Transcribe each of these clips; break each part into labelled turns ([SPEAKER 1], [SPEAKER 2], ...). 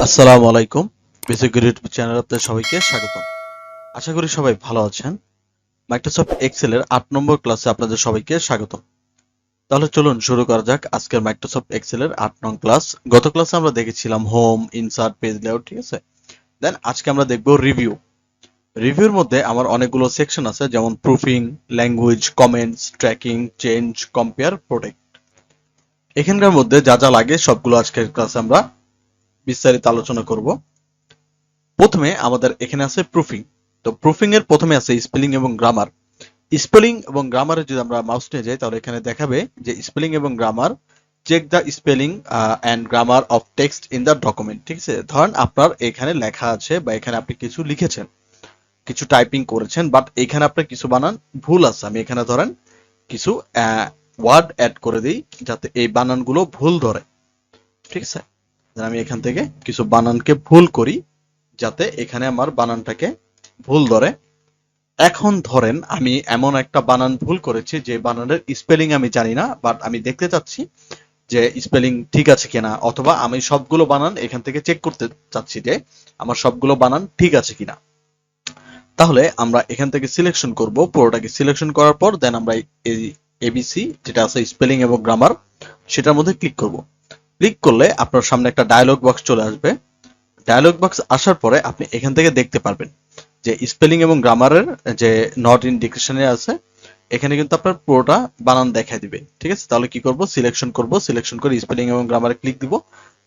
[SPEAKER 1] আসসালামু আলাইকুম। Basic YouTube চ্যানেলে আপনাদের সবাইকে স্বাগতম। আশা করি সবাই ভালো আছেন। মাইক্রোসফট এক্সেল এর 8 নম্বর ক্লাসে আপনাদের সবাইকে স্বাগতম। তাহলে চলুন শুরু করা যাক আজকের মাইক্রোসফট এক্সেল এর 8 নং ক্লাস। গত ক্লাসে আমরা দেখেছিলাম হোম, ইনসার্ট, পেজ লেআউট, ঠিক আছে? দেন আজকে আমরা দেখব রিভিউ। রিভিউর মধ্যে আমার অনেকগুলো সেকশন আছে, যেমন proofing, language, comments, tracking, change, compare, protect. এখানকার মধ্যে যা যা লাগে সবগুলো আজকের ক্লাসে আমরা বিস্তারিত আলোচনা করব। প্রথমে আমাদের এখানে আছে প্রুফিং। তো প্রুফিং এর প্রথমে আছে স্পেলিং এবং গ্রামার। স্পেলিং এবং গ্রামারে যদি আমরা মাউস নিয়ে যাই তাহলে এখানে দেখাবে যে স্পেলিং এবং grammar, check the spelling and grammar of text in the document. ঠিক আছে, ধরেন আপনার এখানে লেখা আছে বা এখানে আপনি কিছু লিখেছেন, কিছু টাইপিং করেছেন, বাট এখানে আপনার কিছু বানান ভুল আছে। আমি এখানে ধরেন কিছু ওয়ার্ড অ্যাড করে দিই যাতে এই বানানগুলো ভুল ধরে। ঠিক আছে, আমি এখান থেকে কিছু বানানকে ভুল করি যাতে এখানে আমার বানানটাকে ভুল ধরে। এখন ধরেন আমি এমন একটা বানান ভুল করেছি যে বানানের স্পেলিং আমি জানি না, বাট আমি দেখতে চাচ্ছি যে স্পেলিং ঠিক আছে কিনা, অথবা আমি সবগুলো বানান এখান থেকে চেক করতে চাচ্ছি যে আমার সবগুলো বানান ঠিক আছে কিনা। তাহলে আমরা এখান থেকে সিলেকশন করব, পুরোটাকে সিলেকশন করার পর দেন আমরা এই এবিসি যেটা আছে স্পেলিং এবং গ্রামার সেটার মধ্যে ক্লিক করব। ক্লিক করলে আপনার সামনে একটা ডায়লগ বক্স চলে আসবে। ডায়লগ বক্স আসার পরে আপনি এখান থেকে দেখতে পারবেন যে স্পেলিং এবং গ্রামারের যে নট ইন ডিকশনারি আছে, এখানে কিন্তু আপনার পুরোটা বানান দেখায় দিবে। ঠিক আছে, তাহলে কি করব, সিলেকশন করব, সিলেকশন করে স্পেলিং এবং গ্রামারে ক্লিক দিব।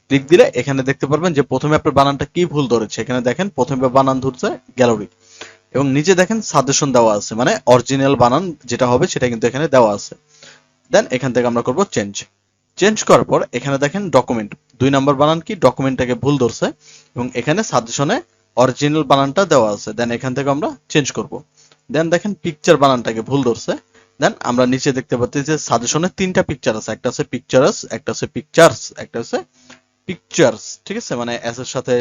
[SPEAKER 1] ক্লিক দিলে এখানে দেখতে পারবেন যে প্রথমে আপনার বানানটা কি ভুল ধরেছে। এখানে দেখেন প্রথমে বানান ধরছে গ্যালারি, এবং নিচে দেখেন সাজেশন দেওয়া আছে, মানে অরিজিনাল বানান যেটা হবে সেটা কিন্তু এখানে দেওয়া আছে। দেন এখান থেকে আমরা করব চেঞ্জ। চেঞ্জ করার পর এখানে দেখেন ডকুমেন্ট 2 নাম্বার বানান কি ডকুমেন্টটাকে ভুল ধরছে, এবং এখানে সাজেশনে অরিজিনাল বানানটা দেওয়া আছে। দেন এখান থেকে আমরা চেঞ্জ করব। দেন দেখেন পিকচার বানানটাকে ভুল ধরছে। দেন আমরা নিচে দেখতে পাচ্ছি যে সাজেশনে 3টা পিকচার আছে, একটা আছে পিকচারস, একটা আছে পিকচার্স, একটা আছে পিকচার্স। ঠিক আছে, মানে এস এর সাথে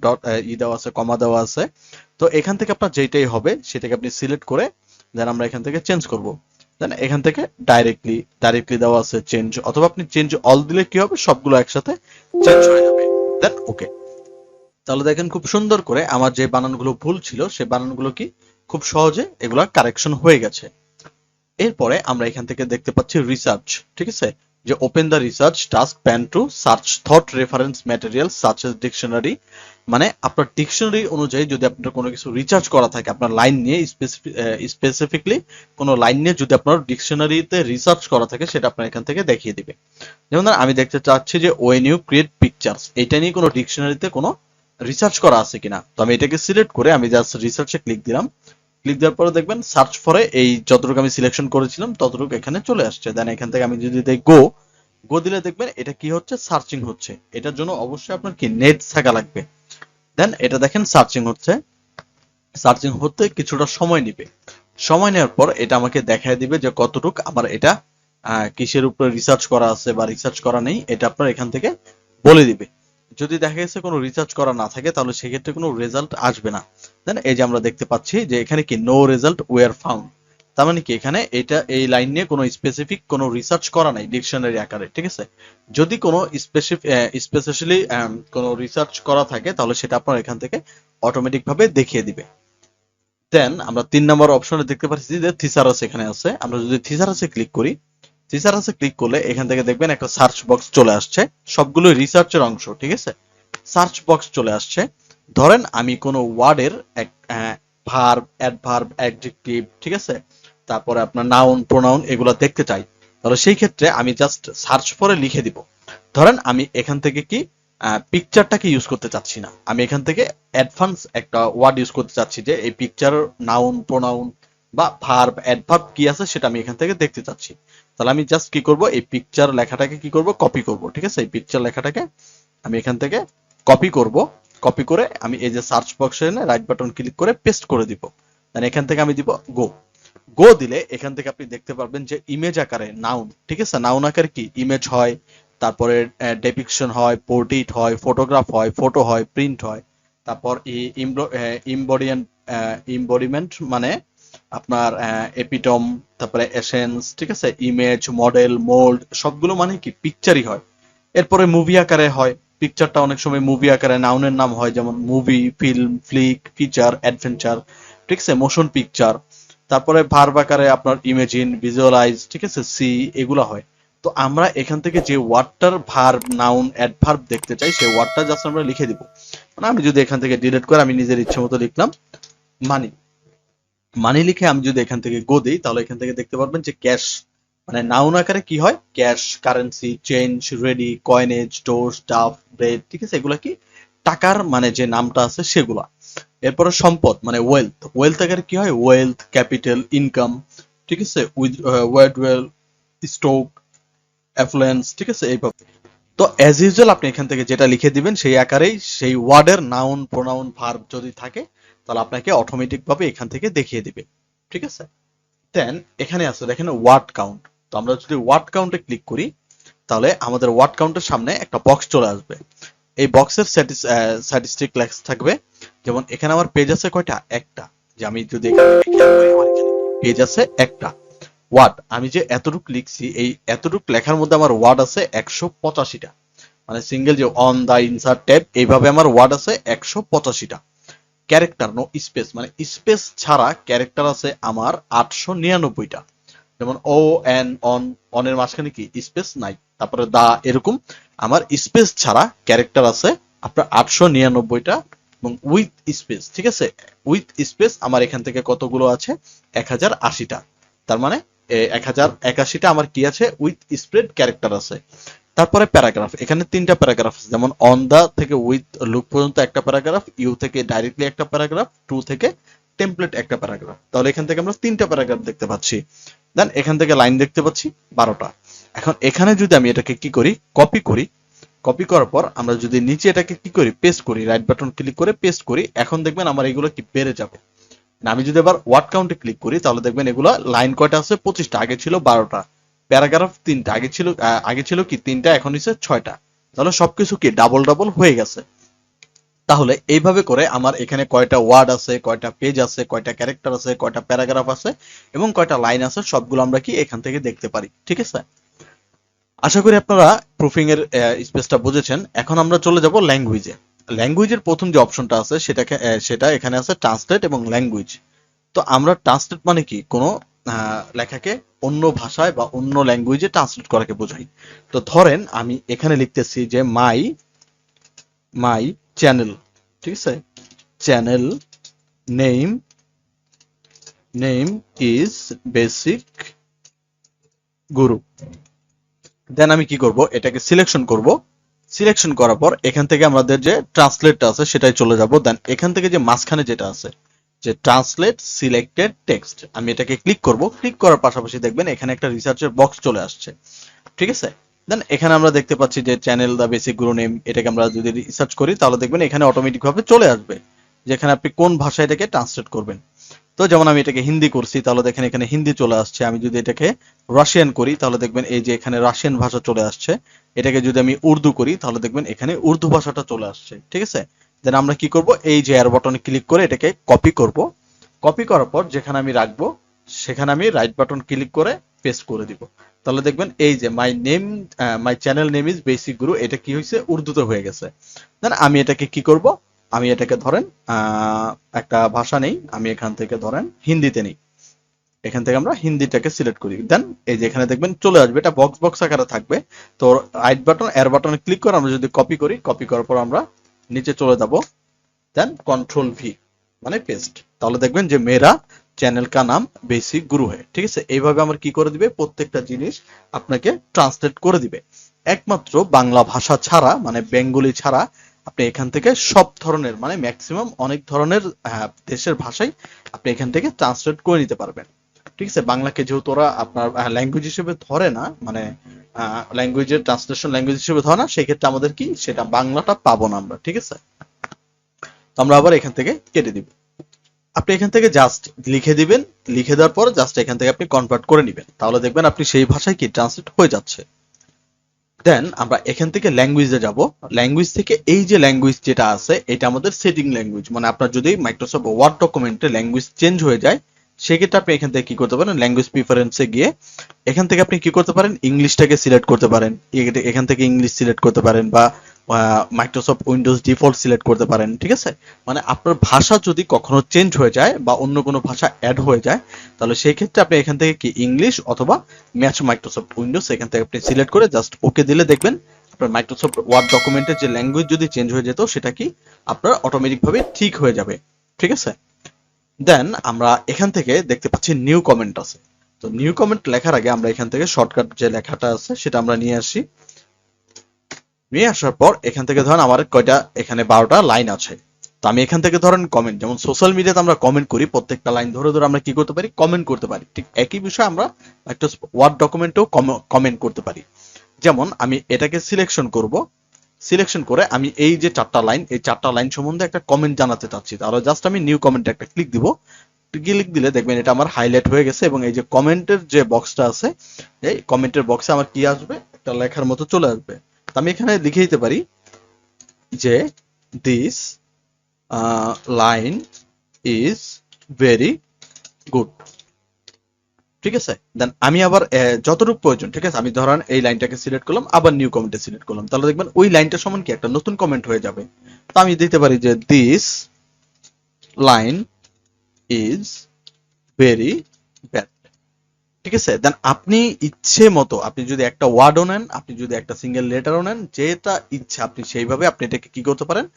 [SPEAKER 1] ডট দেওয়া আছে, কমা দেওয়া আছে। তো এখান থেকে আপনার যেটাই হবে সেটাকে আপনি সিলেক্ট করে দেন আমরা এখান থেকে চেঞ্জ করব। দেন এখান থেকে ডাইরেক্টলি দেওয়া আছে চেঞ্জ, অথবা আপনি চেঞ্জ অল দিলে কি হবে, সবগুলো একসাথে চেঞ্জ হয়ে যাবে। দেন ওকে। তাহলে দেখেন খুব সুন্দর করে আমার যে বানানগুলো ভুল ছিল সেই বানানগুলো কি খুব সহজে এগুলা কারেকশন হয়ে গেছে। এরপরে আমরা এখান থেকে দেখতে পাচ্ছি রিসার্চ। ঠিক আছে, যে open the research task pane to search through reference material such as dictionary. মানে আপনার ডিকশনারি অনুযায়ী যদি আপনার কোনো কিছু রিসার্চ করা থাকে, আপনার লাইন নিয়ে স্পেসিফিকলি কোনো লাইন নিয়ে যদি আপনার ডিকশনারিতে রিসার্চ করা থাকে, সেটা আপনার এখান থেকে দেখিয়ে দিবে। যেমন আমি দেখতে চাচ্ছি যে ওয়েন ইউ ক্রিয়েট পিকচার্স, এটা নিয়ে কোনো ডিকশনারিতে কোনো রিসার্চ করা আছে কিনা। তো আমি এটাকে সিলেক্ট করে আমি জাস্ট রিসার্চে ক্লিক দিলাম। ক্লিক দেওয়ার পরে দেখবেন সার্চ ফরে এই যতটুকু আমি সিলেকশন করেছিলাম ততটুকু এখানে চলে আসছে। দেন এখান থেকে আমি যদি দেই গো, গো দিলে দেখবেন এটা কি হচ্ছে, সার্চিং হচ্ছে। এটার জন্য অবশ্যই আপনার কি নেট থাকা লাগবে। দেন এটা দেখেন সার্চিং হচ্ছে, সার্চিং হতে কিছুটা সময় নিবে। সময় নেওয়ার পর এটা আমাকে দেখায় দিবে যে কতটুক আমার এটা কিসের উপরে রিসার্চ করা আছে বা রিসার্চ করা নেই, এটা আপনার এখান থেকে বলে দিবে। যদি দেখা গেছে কোনো রিসার্চ করা না থাকে তাহলে সেক্ষেত্রে কোনো রেজাল্ট আসবে না। দেন এই যে আমরা দেখতে পাচ্ছি যে এখানে কি নো রেজাল্ট ওয়ার ফাউন্ড, তার মানে কি এখানে এটা এই লাইন নিয়ে কোনো স্পেসিফিক কোনো রিসার্চ করা নাই ডিকশনারি আকারে। ঠিক আছে, যদি কোনো স্পেশালি কোনো রিসার্চ করা থাকে তাহলে সেটা আপনার এখান থেকে অটোমেটিক ভাবে দেখিয়ে দিবে। দেন আমরা 3 নম্বর অপশনে দেখতে পাচ্ছি যে থিসারাস এখানে আছে। আমরা যদি থিসারাসে ক্লিক করি, থিসারাসে ক্লিক করলে এখান থেকে দেখবেন একটা সার্চ বক্স চলে আসছে, সবগুলো রিসার্চের অংশ। ঠিক আছে, সার্চ বক্স চলে আসছে। ধরেন আমি কোনো ওয়ার্ডের এক ভার্ব, অ্যাডভার্ব, অ্যাডজেক্টিভ, ঠিক আছে, তারপরে আপনার নাউন, প্রোনাউন এগুলো দেখতে চাই, তাহলে সেই ক্ষেত্রে আমি জাস্ট সার্চ ফরে লিখে দিব। ধরেন আমি এখান থেকে কি পিকচারটাকে ইউজ করতে চাচ্ছি না, আমি এখান থেকে অ্যাডভান্স একটা ওয়ার্ড ইউজ করতে চাচ্ছি যে এই পিকচার নাউন, প্রোনাউন বা ভার্ব, অ্যাডভার্ব কি আছে সেটা আমি এখান থেকে দেখতে চাচ্ছি। তাহলে আমি জাস্ট কি করব, এই পিকচার লেখাটাকে কি করব, কপি করব। ঠিক আছে, এই পিকচার লেখাটাকে আমি এখান থেকে কপি করব। কপি করে আমি এই যে সার্চ বক্সে এনে রাইট বাটন ক্লিক করে পেস্ট করে দিব। দেন এখান থেকে আমি দিব গো। গো দিলে এখান থেকে আপনি দেখতে পারবেন যে ইমেজ আকারে নাউন, ঠিক আছে, নাউন আকারে কি ইমেজ হয়, তারপরে ডেপিকশন হয়, পোর্ট্রেট হয়, ফটোগ্রাফ হয়, ফটো হয়, প্রিন্ট হয়, তারপর ইম্বডিমেন্ট মানে আপনার এপিটম, তারপরে এসেন্স, ঠিক আছে, ইমেজ, মডেল, মোল্ড, সবগুলো মানে কি পিকচারই হয়। এরপরে মুভি আকারে হয়, পিকচারটা অনেক সময় মুভি আকারে নাউনের নাম হয়, যেমন movie, film, Flick, feature, adventure, ঠিক আছে, মোশন পিকচার। তারপরে ভার্ব আকারে আপনার ইমেজিন, ভিজুয়ালাইজ, ঠিক আছে, সি, এগুলো হয়। তো আমরা এখান থেকে যে ওয়ার্ডটার ভার্ব, নাউন, অ্যাডভার্ব দেখতে চাই সেই ওয়ার্ডটা জাস্ট আমরা লিখে দিব। মানে আমি যদি এখান থেকে ডিলিট করে আমি নিজের ইচ্ছে মতো লিখলাম মানি, মানি লিখে আমি যদি এখান থেকে গো দিই, তাহলে এখান থেকে দেখতে পারবেন যে ক্যাশ, মানে নাউন আকারে কি হয়, cash, currency, change, ready, coinage, toast, dough, bread, ঠিক আছে, এগুলা কি টাকার মানে যে নামটা আছে সেগুলা। এরপরে সম্পদ মানে ওয়েলথ, ওয়েলথ আকারে কি হয়, ওয়েলথ, ক্যাপিটাল, ইনকাম, ঠিক আছে, উইথ ওয়েল, স্টক, অ্যাফ্লুয়েন্স, ঠিক আছে, এইভাবে। তো অ্যাজ ইউজুয়াল আপনি এখান থেকে যেটা লিখে দিবেন সেই আকারেই সেই ওয়ার্ডের নাউন, প্রোনাউন, ভার্ব যদি থাকে তাহলে আপনাকে অটোমেটিক ভাবে এখান থেকে দেখিয়ে দিবে, ঠিক আছে। দেন এখানে আছে দেখেন ওয়ার্ড কাউন্ট। তো আমরা যদি ওয়ার্ড কাউন্টে ক্লিক করি তাহলে আমাদের ওয়ার্ড কাউন্টের সামনে একটা বক্স চলে আসবে। এই বক্সের স্ট্যাটিস্টিক লেখা থাকবে। যেমন এখানে আমার পেজ আছে কয়টা, একটা। যে আমি যদি এখানে খেয়াল করি আমার এখানে পেজ আছে একটা। ওয়ার্ড আমি যে এতটুক লিখছি এই এতটুক লেখার মধ্যে আমার ওয়ার্ড আছে 185টা। মানে সিঙ্গেল যে অন দা ইনসার্ট ট্যাব, এইভাবে আমার ওয়ার্ড আছে 185টা। ক্যারেক্টার নো স্পেস, মানে স্পেস ছাড়া ক্যারেক্টার আছে আমার 899টা। যেমন ও এন, অন, অনের মাঝখানে কি স্পেস নাই, তারপরে দা, এরকম আমার স্পেস ছাড়া ক্যারেক্টার আছে আপনার 899টা। এবং উইথ স্পেস, ঠিক আছে, উইথ স্পেস আমার এখান থেকে কতগুলো আছে, 1080টা। তার মানে 1081টা আমার কি আছে, উইথ স্প্রেড ক্যারেক্টার আছে। তারপরে প্যারাগ্রাফ, এখানে 3টা প্যারাগ্রাফ আছে, যেমন অন দা থেকে উইথ লুক পর্যন্ত একটা প্যারাগ্রাফ, ইউ থেকে ডাইরেক্টলি একটা প্যারাগ্রাফ, টু থেকে টেমপ্লেট একটা প্যারাগ্রাফ। তাহলে এখান থেকে আমরা 3টা প্যারাগ্রাফ দেখতে পাচ্ছি। দেন এখান থেকে লাইন দেখতে পাচ্ছি 12টা। এখন এখানে যদি আমি এটাকে কি করি, কপি করি, কপি করার পর আমরা যদি নিচে এটাকে কি করি, পেস্ট করি, রাইট বাটন ক্লিক করে পেস্ট করি, এখন দেখবেন আমার এগুলো কি বেড়ে যাবে। আমি যদি আবার ওয়ার্ড কাউন্টে ক্লিক করি তাহলে দেখবেন এগুলো লাইন কয়টা আছে, 25টা, আগে ছিল 12টা। প্যারাগ্রাফ 3টা, আগে ছিল কি 3টা, এখন হচ্ছে 6টা। তাহলে সবকিছু কি ডাবল ডাবল হয়ে গেছে। তাহলে এইভাবে করে আমার এখানে কয়টা ওয়ার্ড আছে, কয়টা পেজ আছে, কয়টা ক্যারেক্টার আছে, কয়টা প্যারাগ্রাফ আছে এবং কয়টা লাইন আছে সবগুলো আমরা কি এখান থেকে দেখতে পারি, ঠিক আছে। আশা করি আপনারা প্রুফিং এর স্পেসটা বুঝেছেন। এখন আমরা চলে যাব ল্যাঙ্গুয়েজে। ল্যাঙ্গুয়েজের প্রথম যে অপশনটা আছে সেটা এখানে আছে ট্রান্সলেট এবং ল্যাঙ্গুয়েজ। তো আমরা ট্রান্সলেট মানে কি, কোনো লেখাকে অন্য ভাষায় বা অন্য ল্যাঙ্গুয়েজে ট্রান্সলেট করাকে বোঝাই। তো ধরেন আমি এখানে লিখতেছি যে মাই মাই চ্যানেল, ঠিক আছে, channel name name is basic গুরু। দেন আমি কি করব, এটাকে সিলেকশন করব। সিলেকশন করার পর এখান থেকে আমাদের যে ট্রান্সলেটটা আছে সেটাই চলে যাব। দেন এখান থেকে যে মাঝখানে যেটা আছে যে ট্রান্সলেট সিলেক্টেড টেক্সট, আমি এটাকে ক্লিক করব। ক্লিক করার পাশাপাশি দেখবেন এখানে একটা রিসার্চের বক্স চলে আসছে, ঠিক আছে। দেন এখানে আমরা দেখতে পাচ্ছি যে চ্যানেল দা বেসিক গুরু নেম, এটাকে আমরা যদি রিসার্চ করি তাহলে দেখবেন এখানে অটোমেটিক ভাবে চলে আসবে যেখানে আপনি কোন ভাষায় এটাকে ট্রান্সলেট করবেন। তো যেমন আমি এটাকে হিন্দি করছি তাহলে দেখেন এখানে হিন্দি চলে আসছে। আমি যদি এটাকে রাশিয়ান করি তাহলে দেখবেন এই যে এখানে রাশিয়ান ভাষা চলে আসছে। এটাকে যদি আমি উর্দু করি তাহলে দেখবেন এখানে উর্দু ভাষাটা চলে আসছে, ঠিক আছে। দেন আমরা কি করব, এই যে এয়ার বাটনে ক্লিক করে এটাকে কপি করব। কপি করার পর যেখানে আমি রাখবো সেখানে আমি রাইট বাটন ক্লিক করে পেস্ট করে দিব। তাহলে দেখবেন এই যে my channel name is basic গুরু, এটা কি হয়েছে, উর্দুতে হয়ে গেছে। দেন আমি এটাকে কি করব, আমি এটাকে ধরেন একটা ভাষা নেই, আমি এখান থেকে ধরেন হিন্দিতে নেই। এখান থেকে আমরা হিন্দিটাকে সিলেক্ট করি। দেন এই যে এখানে দেখবেন চলে আসবে, এটা বক্স বক্স আকারে থাকবে। তো রাইট বাটন এর বাটনে ক্লিক করে আমরা যদি কপি করি, কপি করার পর আমরা নিচে চলে যাব। দেন কন্ট্রোল ভি মানে পেস্ট। তাহলে দেখবেন যে মেরা চ্যানেল কা নাম বেসিক গুরু হয়, ঠিক আছে। এইভাবে আমার কি করে দিবে, প্রত্যেকটা জিনিস আপনাকে ট্রান্সলেট করে দিবে। একমাত্র বাংলা ভাষা ছাড়া মানে বেঙ্গলি ছাড়া আপনি এখান থেকে সব ধরনের মানে ম্যাক্সিমাম অনেক ধরনের দেশের ভাষায় আপনি এখান থেকে ট্রান্সলেট করে নিতে পারবেন, ঠিক আছে। বাংলাকে যেহেতু ওরা আপনার ল্যাঙ্গুয়েজ হিসেবে ধরে না, মানে ল্যাঙ্গুয়েজের ট্রান্সলেশন ল্যাঙ্গুয়েজ হিসেবে ধরে না, সেই ক্ষেত্রে আমাদের কি সেটা বাংলাটা পাবো না আমরা, ঠিক আছে। আমরা আবার এখান থেকে কেটে দিব। আপনি এখান থেকে জাস্ট লিখে দিবেন, লিখে দেওয়ার পর জাস্ট এখান থেকে আপনি কনভার্ট করে নেবেন, তাহলে দেখবেন আপনি সেই ভাষায় কি ট্রান্সলেট হয়ে যাচ্ছে। দেন আমরা এখান থেকে ল্যাঙ্গুয়েজে যাব। ল্যাঙ্গুয়েজ থেকে এই যে ল্যাঙ্গুয়েজ যেটা আছে এটা আমাদের সেটিং ল্যাঙ্গুয়েজ, মানে আপনার যদি মাইক্রোসফট ওয়ার্ড ডকুমেন্টে ল্যাঙ্গুয়েজ চেঞ্জ হয়ে যায় সেক্ষেত্রে আপনি এখান থেকে কি করতে পারেন, ল্যাঙ্গুয়েজ প্রিফারেন্সে গিয়ে এখান থেকে আপনি কি করতে পারেন, ইংলিশটাকে সিলেক্ট করতে পারেন। এখান থেকে ইংলিশ সিলেক্ট করতে পারেন বা মাইক্রোসফট উইন্ডোজ ডিফল্ট সিলেক্ট করতে পারেন। ঠিক আছে, মানে আপনার ভাষা যদি কখনো চেঞ্জ হয়ে যায় বা অন্য কোনো ভাষা অ্যাড হয়ে যায়, তাহলে সেই ক্ষেত্রে আপনি এখান থেকে কি ইংলিশ অথবা ম্যাচ মাইক্রোসফট উইন্ডোজ এখান থেকে আপনি সিলেক্ট করে জাস্ট ওকে দিলে দেখবেন আপনার মাইক্রোসফট ওয়ার্ড ডকুমেন্টের যে ল্যাঙ্গুয়েজ যদি চেঞ্জ হয়ে যেত সেটা কি আপনার অটোমেটিক ভাবে ঠিক হয়ে যাবে। ঠিক আছে, দেন আমরা এখান থেকে দেখতে পাচ্ছি নিউ কমেন্ট আছে। তো নিউ কমেন্ট লেখার আগে আমরা এখান থেকে শর্টকাট যে লেখাটা আছে সেটা আমরা নিয়ে আসি। নিয়ে আসার পর এখান থেকে ধরেন আমার কয়টা এখানে 12টা লাইন আছে। তো আমি এখান থেকে ধরেন কমেন্ট, যেমন সোশ্যাল মিডিয়াতে আমরা কমেন্ট করি, প্রত্যেকটা লাইন ধরে ধরে আমরা কি করতে পারি, কমেন্ট করতে পারি। ঠিক একই বিষয় আমরা একটা ওয়ার্ড ডকুমেন্টেও কমেন্ট করতে পারি। যেমন আমি এটাকে সিলেকশন করব, সিলেকশন করে আমি এই যে 4টা লাইন, এই 4টা লাইন সম্বন্ধে একটা কমেন্ট জানাতে চাচ্ছি, তাহলে জাস্ট আমি নিউ কমেন্টে একটা ক্লিক দিব। ক্লিক দিলে দেখবেন এটা আমার হাইলাইট হয়ে গেছে এবং এই যে কমেন্টের যে বক্সটা আছে, এই কমেন্টের বক্সে আমার কি আসবে, একটা লেখার মতো চলে আসবে। তো আমি এখানে লিখে দিতে পারি যে this line is very good. ঠিক আছে, দেন আমি আবার যতটুকু প্রয়োজন, ঠিক আছে, আমি ধরেন এই লাইনটাকে সিলেক্ট করলাম, আবার নিউ কমেন্টে সিলেক্ট করলাম, তাহলে দেখবেন ওই লাইনটা সমান কি একটা নতুন কমেন্ট হয়ে যাবে। তো আমি দিতে পারি যে this line is very bad. ঠিক আছে, দেন আপনি ইচ্ছে মতো আপনি যদি একটা ওয়ার্ডও নেন, আপনি যদি একটা সিঙ্গেল লেটারও নেন, যেটা ইচ্ছা আপনি সেইভাবে আপনি এটাকে কি করতে পারেন,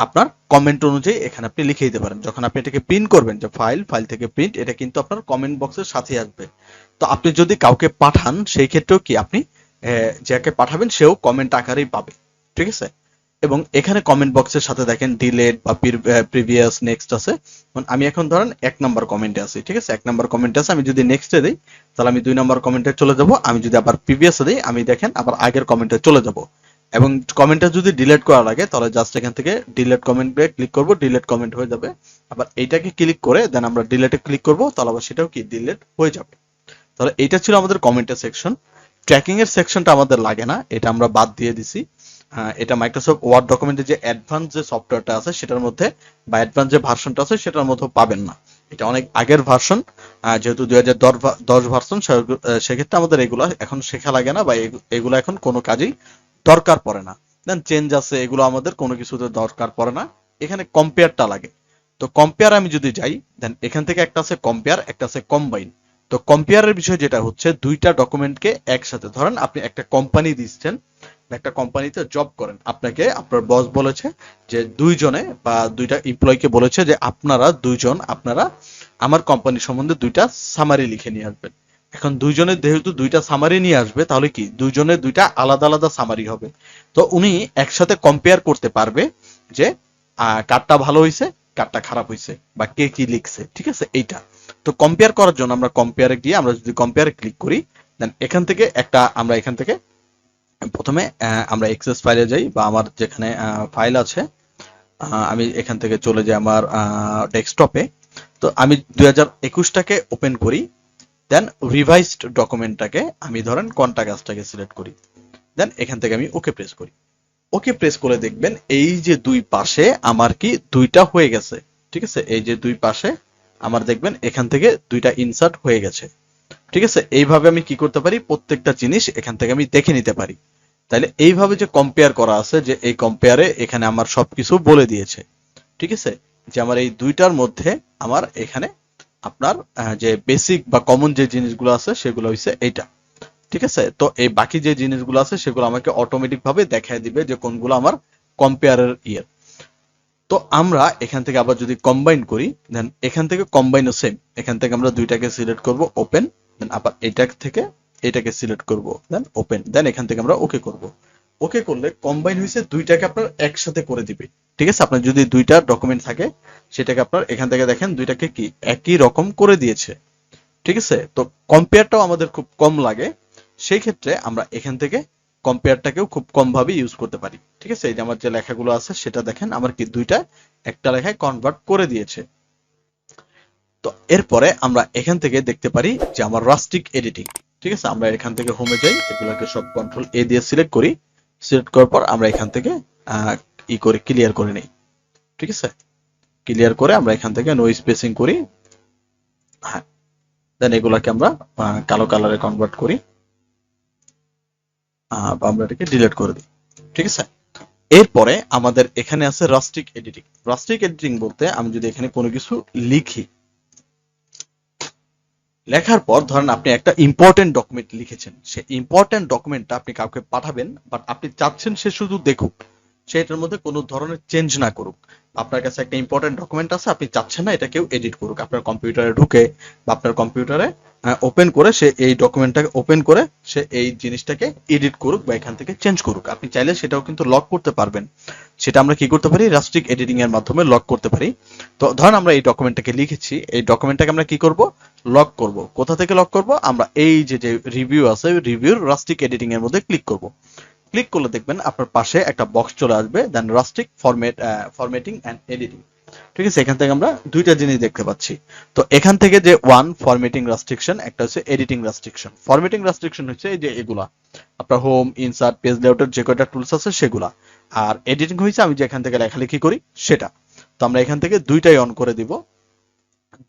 [SPEAKER 1] আপনার কমেন্ট অনুযায়ী এখানে আপনি লিখে দিতে পারেন। যখন আপনি এটাকে প্রিন্ট করবেন, যে ফাইল থেকে প্রিন্ট, এটা কিন্তু আপনার কমেন্ট বক্সের সাথে আসবে। তো আপনি যদি কাউকে পাঠান সেই ক্ষেত্রেও কি আপনি যাকে পাঠাবেন সেও কমেন্ট আকারেই পাবে। ঠিক আছে, এবং এখানে কমেন্ট বক্সের সাথে দেখেন ডিলেট বা প্রিভিয়াস, নেক্সট আছে। আমি এখন ধরেন 1 নাম্বার কমেন্টে আছি। ঠিক আছে, 1 নাম্বার কমেন্টে আছে, আমি যদি নেক্সটে দিই তাহলে আমি 2 নাম্বার কমেন্টে চলে যাব। আমি যদি আবার প্রিভিয়াসে দিই আমি দেখেন আবার আগের কমেন্টে চলে যাব। এবং কমেন্টটা যদি ডিলিট করা লাগে তাহলে জাস্ট এখান থেকে ডিলিট কমেন্টে ক্লিক করব, ডিলিট কমেন্ট হয়ে যাবে। আবার এইটাকে ক্লিক করে দেন আমরা ডিলিটে ক্লিক করব, তাহলে আবার সেটাও কি ডিলিট হয়ে যাবে। তাহলে এইটা ছিল আমাদের কমেন্টের সেকশন। ট্র্যাকিং এর সেকশনটা আমাদের লাগে না, এটা আমরা বাদ দিয়ে দিছি। এটা মাইক্রোসফট ওয়ার্ড ডকুমেন্টের যে অ্যাডভান্স যে সফটওয়্যারটা আছে সেটার মধ্যে বা অ্যাডভান্স যে ভার্সনটা আছে সেটার মধ্যে পাবেন না। এটা অনেক আগের ভার্সন, যেহেতু 2010 ভার্সন, সেক্ষেত্রে আমাদের এগুলো এখন শেখা লাগে না বা এগুলো এখন কোনো কাজেই দরকার পড়ে না। দেন চেঞ্জ আছে, এগুলো আমাদের কোনো কিছুতে দরকার পড়ে না। এখানে কম্পেয়ারটা লাগে। তো কম্পেয়ার আমি যদি যাই, দেন এখান থেকে একটা আছে কম্পেয়ার, একটা আছে কম্বাইন। তো কম্পেয়ারের বিষয় যেটা হচ্ছে দুইটা ডকুমেন্টকে একসাথে, ধরেন আপনি একটা কোম্পানি দিচ্ছেন, একটা কোম্পানিতে জব করেন, আপনাকে আপনার বস বলেছে যে দুইজনে বা দুইটা এমপ্লয়িকে বলেছে যে আপনারা দুইজন আমার কোম্পানি সম্বন্ধে দুইটা সামারি লিখে নিয়ে আসবেন। এখন দুইজনের যেহেতু দুইটা সামারি নিয়ে আসবে, তাহলে কি দুইজনের দুইটা আলাদা আলাদা সামারি হবে। তো উনি একসাথে কম্পেয়ার করতে পারবে যে কারটা ভালো হয়েছে, কারটা খারাপ হয়েছে, বা কে কি লিখছে। ঠিক আছে, এইটা। তো কম্পেয়ার করার জন্য আমরা কম্পেয়ারে গিয়ে আমরা যদি কম্পেয়ারে ক্লিক করি, দেন এখান থেকে আমরা এখান থেকে প্রথমে আমরা এক্সেস ফাইলে যাই বা আমার যেখানে ফাইল আছে, আমি এখান থেকে চলে যাই আমার ডেস্কটপে। তো আমি 2021টাকে ওপেন করি, দেন রিভাইসড ডকুমেন্টটাকে আমি ধরেন কন্টাক্টসটাকে সিলেক্ট করি, দেন এখান থেকে আমি ওকে প্রেস করি। ওকে প্রেস করে দেখবেন এই যে দুই পাশে আমার কি দুইটা হয়ে গেছে। ঠিক আছে, এই যে দুই পাশে আমার দেখবেন এখান থেকে দুইটা ইনসার্ট হয়ে গেছে। ঠিক আছে, এইভাবে আমি কি করতে পারি, প্রত্যেকটা জিনিস এখান থেকে আমি দেখে নিতে পারি। তাহলে এইভাবে যে কম্পেয়ার করা আছে, যে এই কম্পেয়ারে এখানে আমার সবকিছু বলে দিয়েছে। ঠিক আছে, যে আমার এই দুইটার মধ্যে আমার এখানে আপনার যে বেসিক বা কমন যে জিনিসগুলো আছে সেগুলো হচ্ছে এইটা। ঠিক আছে, তো এই বাকি যে জিনিসগুলো আছে সেগুলো আমাকে অটোমেটিক ভাবে দেখায় দিবে যে কোনগুলো আমার কম্পেয়ারের ইয়ের। তো আমরা এখান থেকে আবার যদি কম্বাইন করি, দেন এখান থেকে কম্বাইনও সেম, এখান থেকে আমরা দুইটাকে সিলেক্ট করব, ওপেন, দেন আবার এটা থেকে এটাকে সিলেক্ট করব, দেন ওপেন, দেন এখান থেকে আমরা ওকে করব। ওকে করলে কম্বাইন হয়েছে দুইটাকে আপনার একসাথে করে দিবে। ঠিক আছে, আপনার যদি দুইটা ডকুমেন্ট থাকে সেটাকে আপনার এখান থেকে দেখেন দুইটাকে কি একই রকম করে দিয়েছে। ঠিক আছে, তো কম্পেয়ারটাও আমাদের খুব কম লাগে, সেই ক্ষেত্রে আমরা এখান থেকে কম্পেয়ারটাকেও খুব কম ভাবে ইউজ করতে পারি। ঠিক আছে, এই যে আমার যে লেখাগুলো আছে সেটা দেখেন আমার কি দুইটা একটা লেখায় কনভার্ট করে দিয়েছে। তো এরপরে আমরা এখান থেকে দেখতে পারি যে আমার রাস্টিক এডিটিং। ঠিক আছে, আমরা এখান থেকে হোমে যাই, এগুলোকে সব কন্ট্রোল এ দিয়ে সিলেক্ট করি। সিলেক্ট করার পর আমরা এখান থেকে ক্লিয়ার করে নিই। ঠিক আছে, ক্লিয়ার করে আমরা এখান থেকে নো স্পেসিং করি। হ্যাঁ, দেন এগুলাকে আমরা কালো কালারে কনভার্ট করি বা আমরা এটাকে ডিলিট করে দিই। ঠিক আছে, এরপরে আমাদের এখানে আছে রাস্টিক এডিটিং। রাস্টিক এডিটিং বলতে আমি যদি এখানে কোনো কিছু লিখি, লেখার পর ধরেন আপনি একটা ইম্পর্টেন্ট ডকুমেন্ট লিখেছেন, সেই ইম্পর্টেন্ট ডকুমেন্টটা আপনি কাউকে পাঠাবেন, বাট আপনি চাচ্ছেন সে শুধু দেখুক, সে এটার মধ্যে কোনো ধরনের চেঞ্জ না করুক। আপনার কাছে একটা ইম্পর্টেন্ট ডকুমেন্ট আছে, আপনি চাচ্ছেন না এটা কেউ এডিট করুক। আপনার কম্পিউটারে ঢুকে বা আপনার কম্পিউটারে ওপেন করে সে এই ডকুমেন্টটাকে ওপেন করে সে এই জিনিসটাকে এডিট করুক বা এখান থেকে চেঞ্জ করুক। আপনি চাইলে সেটাও কিন্তু লক করতে পারবেন। সেটা আমরা কি করতে পারি, রাস্টিক এডিটিং এর মাধ্যমে লক করতে পারি। তো ধরেন আমরা এই ডকুমেন্টটাকে লিখেছি, এই ডকুমেন্টটাকে আমরা কি করব, লক করব। কোথা থেকে লক করব, আমরা এই যে যে রিভিউ আছে, রিভিউর রাস্টিক এডিটিং এর মধ্যে ক্লিক করব। ক্লিক করলে দেখবেন আপনার পাশে একটা বক্স চলে আসবে, দেন রাস্টিক ফরম্যাটিং এন্ড এডিটিং। ঠিক আছে, এখান থেকে আমরা দুইটা জিনিস দেখতে পাচ্ছি। তো এখান থেকে যে ওয়ান ফরম্যাটিং রেস্ট্রিকশন, একটা হচ্ছে এডিটিং রেস্ট্রিকশন। ফরম্যাটিং রেস্ট্রিকশন হচ্ছে এই যে এগুলা আপনার হোম, ইনসার্ট, পেজ লেআউটের যে কয়টা টুলস আছে সেগুলা। আর এডিটিং হচ্ছে আমি যে এখান থেকে লেখালেখি করি সেটা। তো আমরা এখান থেকে দুইটাই অন করে দিব।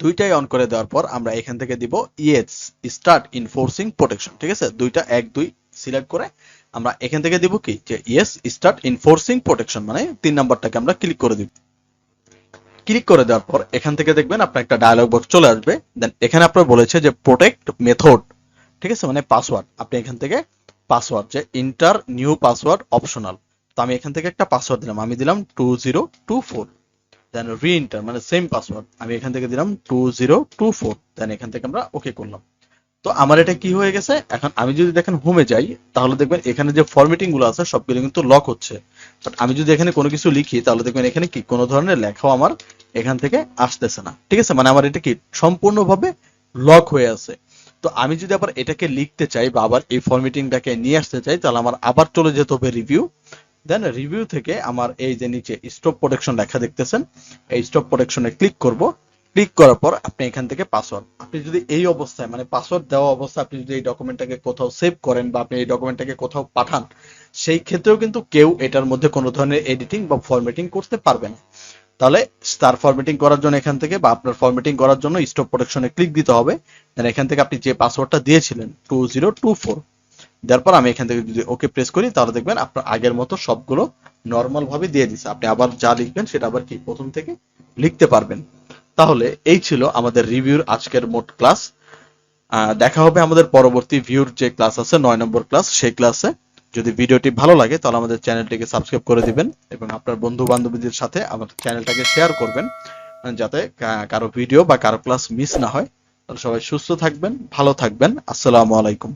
[SPEAKER 1] দুইটাই অন করে দেওয়ার পর আমরা এখান থেকে দিব ইয়েস স্টার্ট ইনফোর্সিং প্রোটেকশন। ঠিক আছে, দুইটা 1 2 সিলেক্ট করে আমরা এখান থেকে দিব কি, যে ইয়েস স্টার্ট ইনফোর্সিং প্রোটেকশন, মানে 3 নাম্বারটাকে আমরা ক্লিক করে দিব। ক্লিক করে দেওয়ার পর এখান থেকে দেখবেন আপনার একটা ডায়লগ বক্স চলে আসবে। দেন এখানে আপনার বলেছে যে প্রোটেক্ট মেথড, ঠিক আছে, মানে পাসওয়ার্ড। আপনি এখান থেকে পাসওয়ার্ড, যে ইন্টার নিউ পাসওয়ার্ড অপশনাল। তো আমি এখান থেকে একটা পাসওয়ার্ড দিলাম, আমি দিলাম 2024। দেন রি এন্টার মানে সেম পাসওয়ার্ড, আমি এখান থেকে দিলাম 2024। দেন এখান থেকে আমরা ওকে করলাম। তো আমার এটা কি হয়ে গেছে। এখন আমি যদি দেখেন হোমে যাই, তাহলে দেখবেন এখানে যে ফরম্যাটিং গুলো আছে সবগুলো কিন্তু লক হচ্ছে। বাট আমি যদি এখানে কোনো কিছু লিখি, তাহলে দেখবেন এখানে কি কোনো ধরনের লেখাও আমার এখান থেকে আসতেছে না। ঠিক আছে, মানে আমার এটা কি সম্পূর্ণভাবে লক হয়ে আছে। তো আমি যদি আবার এটাকে লিখতে চাই বা আবার এই ফরম্যাটিংটাকে নিয়ে আসতে চাই, তাহলে আমার আবার চলে যেতে হবে রিভিউ। দেন রিভিউ থেকে আমার এই যে নিচে স্টপ প্রোটেকশন লেখা দেখতেছেন, এই স্টপ প্রোটেকশনে ক্লিক করব। ক্লিক করার পর আপনি এখান থেকে পাসওয়ার্ড, আপনি যদি এই অবস্থায় মানে পাসওয়ার্ড দেওয়া অবস্থায় আপনি যদি এই ডকুমেন্টটাকে কোথাও সেভ করেন বা আপনি এই ডকুমেন্টটাকে কোথাও পাঠান, সেই ক্ষেত্রেও কিন্তু কেউ এটার মধ্যে কোনো ধরনের এডিটিং বা ফরম্যাটিং করতে পারবে না। তাহলে তার ফরম্যাটিং করার জন্য এখান থেকে বা আপনার ফরম্যাটিং করার জন্য স্টপ প্রোটেকশনে ক্লিক দিতে হবে। দেন এখান থেকে আপনি যে পাসওয়ার্ডটা দিয়েছিলেন 2024, দেওয়ার পর আমি এখান থেকে যদি ওকে প্রেস করি, তাহলে দেখবেন আপনার আগের মতো সবগুলো নর্মাল ভাবে দিয়ে দিচ্ছে। আপনি আবার যা লিখবেন সেটা আবার কি প্রথম থেকে লিখতে পারবেন। তাহলে এই ছিল আমাদের রিভিউর আজকের মোট ক্লাস। দেখা হবে আমাদের পরবর্তী ভিউর যে ক্লাস আছে 9 নম্বর ক্লাস, সেই ক্লাসে। যদি ভিডিওটি ভালো লাগে তাহলে আমাদের চ্যানেলটিকে সাবস্ক্রাইব করে দিবেন এবং আপনার বন্ধু বান্ধবীদের সাথে আমাদের চ্যানেলটাকে শেয়ার করবেন, যাতে কারো ভিডিও বা কারো ক্লাস মিস না হয়। তাহলে সবাই সুস্থ থাকবেন, ভালো থাকবেন। আসসালামু আলাইকুম।